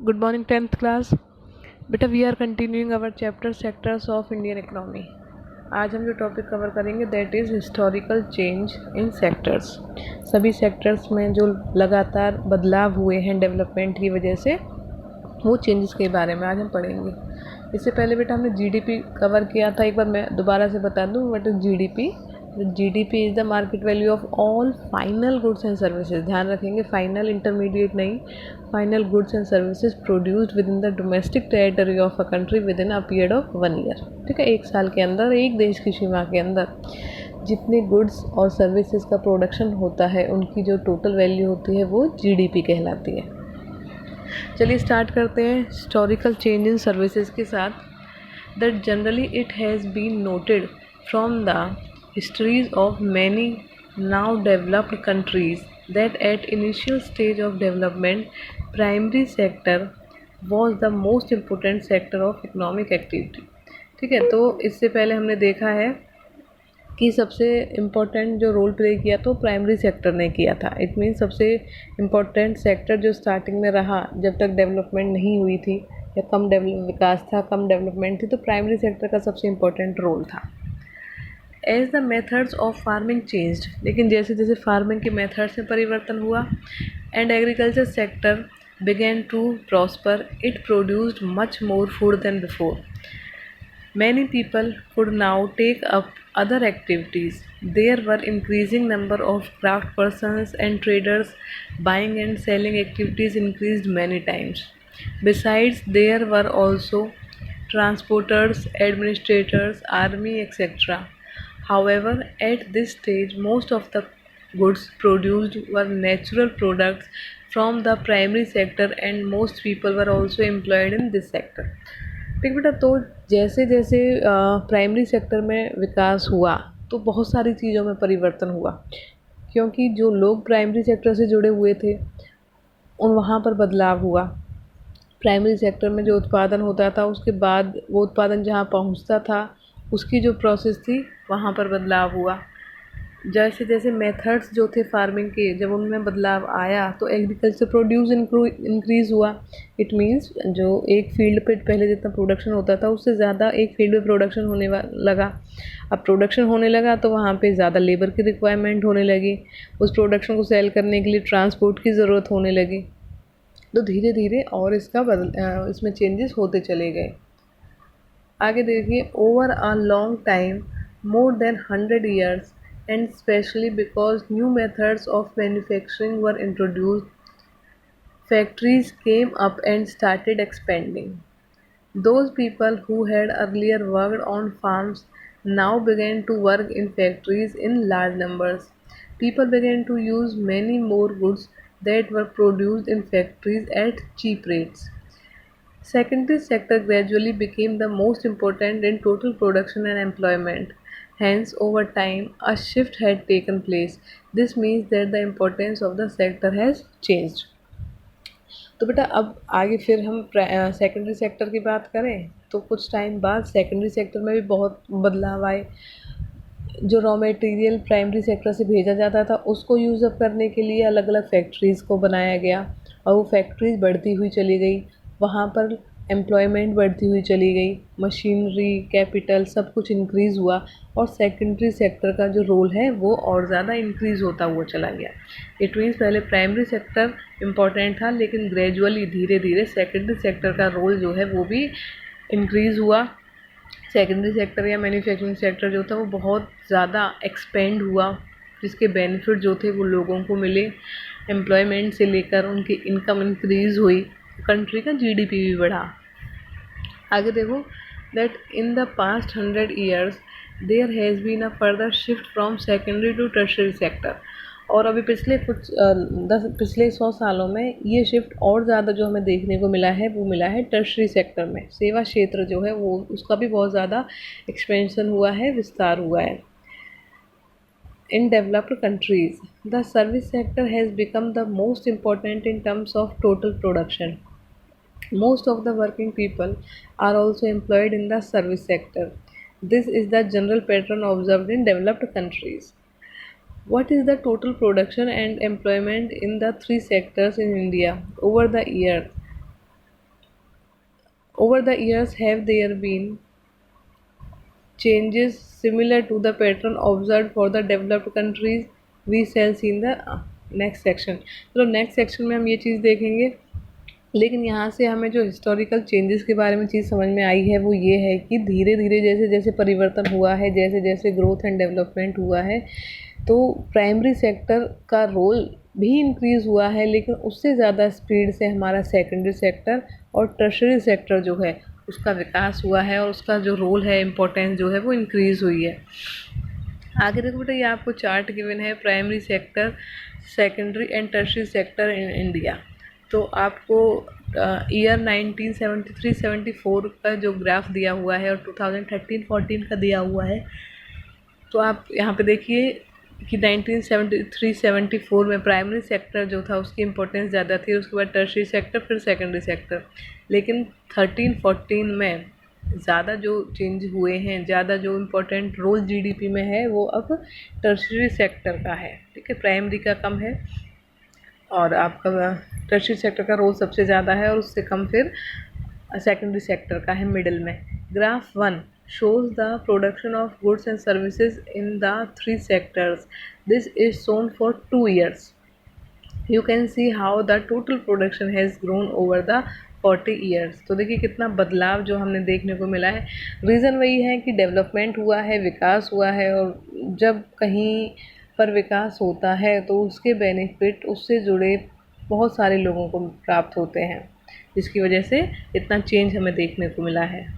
Good morning 10th class. बेटा we are continuing our chapter sectors of Indian economy. आज हम जो topic cover करेंगे that is historical change in sectors. सभी sectors में जो लगातार बदलाव हुए हैं डेवलपमेंट की वजह से, वो चेंजेस के बारे में आज हम पढ़ेंगे। इससे पहले बेटा हमने जीडीपी कवर किया था। एक बार मैं दोबारा से बता दूं what is GDP. GDP is the market value of all final goods and services. ध्यान रखेंगे, फाइनल इंटरमीडिएट नहीं, final goods and services produced with in the domestic territory of a country with in a period of 1 year. ठीक है, 1 साल के अंदर, एक देश की सीमा के अंदर जितने गुड्स और सर्विसेज का प्रोडक्शन होता है उनकी जो टोटल वैल्यू होती है वो जीडीपी कहलाती है। चलिए स्टार्ट करते हैं हिस्टोरिकल चेंज इन सर्विसेज के साथ। That generally it has been noted from the histories of many now developed countries that at initial stage of development primary sector was the most important sector of economic activity। ठीक है, तो इससे पहले हमने देखा है कि सबसे इम्पोर्टेंट जो रोल प्ले किया तो प्राइमरी सेक्टर ने किया था। इट मीन सबसे इम्पोर्टेंट सेक्टर जो स्टार्टिंग में रहा जब तक डेवलपमेंट नहीं हुई थी या कम विकास था, कम डेवलपमेंट थी, तो प्राइमरी सेक्टर का सबसे इम्पोर्टेंट रोल था। As the methods of farming changed, लेकिन जैसे जैसे फार्मिंग के मेथड्स में परिवर्तन हुआ and agriculture sector began to prosper, it produced much more food than before. Many people could now take up other activities. There were increasing number of craft persons and traders. Buying and selling activities increased many times. Besides, there were also transporters, administrators, army, etc. However, at this stage, most of the goods produced were natural products from the primary sector and most people were also employed in this sector। ठीक बेटा, तो जैसे जैसे primary sector में विकास हुआ तो बहुत सारी चीज़ों में परिवर्तन हुआ, क्योंकि जो लोग प्राइमरी सेक्टर से जुड़े हुए थे उन वहाँ पर बदलाव हुआ। प्राइमरी सेक्टर में जो उत्पादन होता था उसके बाद वो उत्पादन जहाँ पहुँचता था उसकी जो प्रोसेस थी वहाँ पर बदलाव हुआ। जैसे जैसे मेथड्स जो थे फार्मिंग के, जब उनमें बदलाव आया तो एग्रीकल्चर प्रोड्यूस इंक्रीज़ हुआ। इट मीन्स जो एक फील्ड पे पहले जितना प्रोडक्शन होता था उससे ज़्यादा एक फील्ड पे प्रोडक्शन होने लगा। अब प्रोडक्शन होने लगा तो वहाँ पे ज़्यादा लेबर की रिक्वायरमेंट होने लगी, उस प्रोडक्शन को सेल करने के लिए ट्रांसपोर्ट की ज़रूरत होने लगी। तो धीरे धीरे और इसमें चेंजेस होते चले गए। आगे देखिए, over a long time more than 100 years and especially because new methods of manufacturing were introduced, factories came up and started expanding. Those people who had earlier worked on farms now began to work in factories in large numbers. People began to use many more goods that were produced in factories at cheap rates. Secondary sector gradually became the most important in total production and employment. Hence, over time, a shift had taken place. This means that the importance of the sector has changed. तो बेटा अब आगे फिर हम secondary sector की बात करें तो कुछ टाइम बाद सेकेंडरी सेक्टर में भी बहुत बदलाव आए। जो रॉ मटेरियल प्राइमरी सेक्टर से भेजा जाता था उसको यूज़ अप करने के लिए अलग अलग फैक्ट्रीज़ को बनाया गया और वो फैक्ट्रीज़ बढ़ती हुई चली गई, वहाँ पर एम्प्लॉयमेंट बढ़ती हुई चली गई, मशीनरी, कैपिटल सब कुछ इंक्रीज़ हुआ और सेकेंडरी सेक्टर का जो रोल है वो और ज़्यादा इंक्रीज़ होता हुआ चला गया। इट मीन्स पहले प्राइमरी सेक्टर इम्पॉर्टेंट था, लेकिन ग्रेजुअली धीरे धीरे सेकेंडरी सेक्टर का रोल जो है वो भी इंक्रीज़ हुआ। सेकेंडरी सेक्टर या मैन्युफैक्चरिंग सेक्टर जो था वो बहुत ज़्यादा एक्सपेंड हुआ, जिसके बेनिफिट जो थे वो लोगों को मिले। एम्प्लॉयमेंट से लेकर उनकी इनकम इंक्रीज़ हुई, कंट्री का जीडीपी भी बढ़ा। आगे देखो, that in the past 100 years there has been a further shift from secondary to tertiary sector. और अभी पिछले 100 सालों में ये शिफ्ट और ज़्यादा जो हमें देखने को मिला है वो मिला है टर्शियरी सेक्टर में। सेवा क्षेत्र जो है वो उसका भी बहुत ज़्यादा एक्सपेंशन हुआ है, विस्तार हुआ है। In developed countries, the service sector has become the most important in terms of total production. Most of the working people are also employed in the service sector. This is the general pattern observed in developed countries. What is the total production and employment in the three sectors in India over the years? Over the years, have there been changes similar to the pattern observed for the developed countries? We shall see in the next section. चलो next section में हम ये चीज़ देखेंगे, लेकिन यहाँ से हमें जो हिस्टोरिकल चेंजेस के बारे में चीज़ समझ में आई है वो ये है कि धीरे धीरे जैसे जैसे परिवर्तन हुआ है, जैसे जैसे ग्रोथ एंड डेवलपमेंट हुआ है, तो प्राइमरी सेक्टर का रोल भी इंक्रीज़ हुआ है, लेकिन उससे ज़्यादा स्पीड से हमारा सेकेंडरी सेक्टर और टर्शरी सेक्टर जो है उसका विकास हुआ है, और उसका जो रोल है, इम्पोर्टेंस जो है वो इंक्रीज़ हुई है। आगे देखो बेटा, ये आपको चार्ट गिवन है, primary sector, secondary and tertiary sector in India. तो आपको ईयर 1973-74 का जो ग्राफ दिया हुआ है और 2013-14 का दिया हुआ है। तो आप यहाँ पे देखिए कि 1973-74 में प्राइमरी सेक्टर जो था उसकी इम्पोर्टेंस ज़्यादा थी, उसके बाद टर्शरी सेक्टर, फिर सेकेंडरी सेक्टर। लेकिन 13-14 में ज़्यादा जो चेंज हुए हैं, ज़्यादा जो इम्पोर्टेंट रोल जीडीपी में है वो अब टर्शरी सेक्टर का है, ठीक है, प्राइमरी का कम है, और आपका टर्शरी सेक्टर का रोल सबसे ज़्यादा है, और उससे कम फिर सेकेंडरी सेक्टर का है मिडिल में। Graph 1 shows the production of goods and services in the three sectors. This is shown for 2 years. You can see how the total production has grown over the 40 years. तो देखिए कितना बदलाव जो हमने देखने को मिला है। रीज़न वही है कि डेवलपमेंट हुआ है, विकास हुआ है, और जब कहीं पर विकास होता है तो उसके बेनिफिट उससे जुड़े बहुत सारे लोगों को प्राप्त होते हैं, जिसकी वजह से इतना चेंज हमें देखने को मिला है।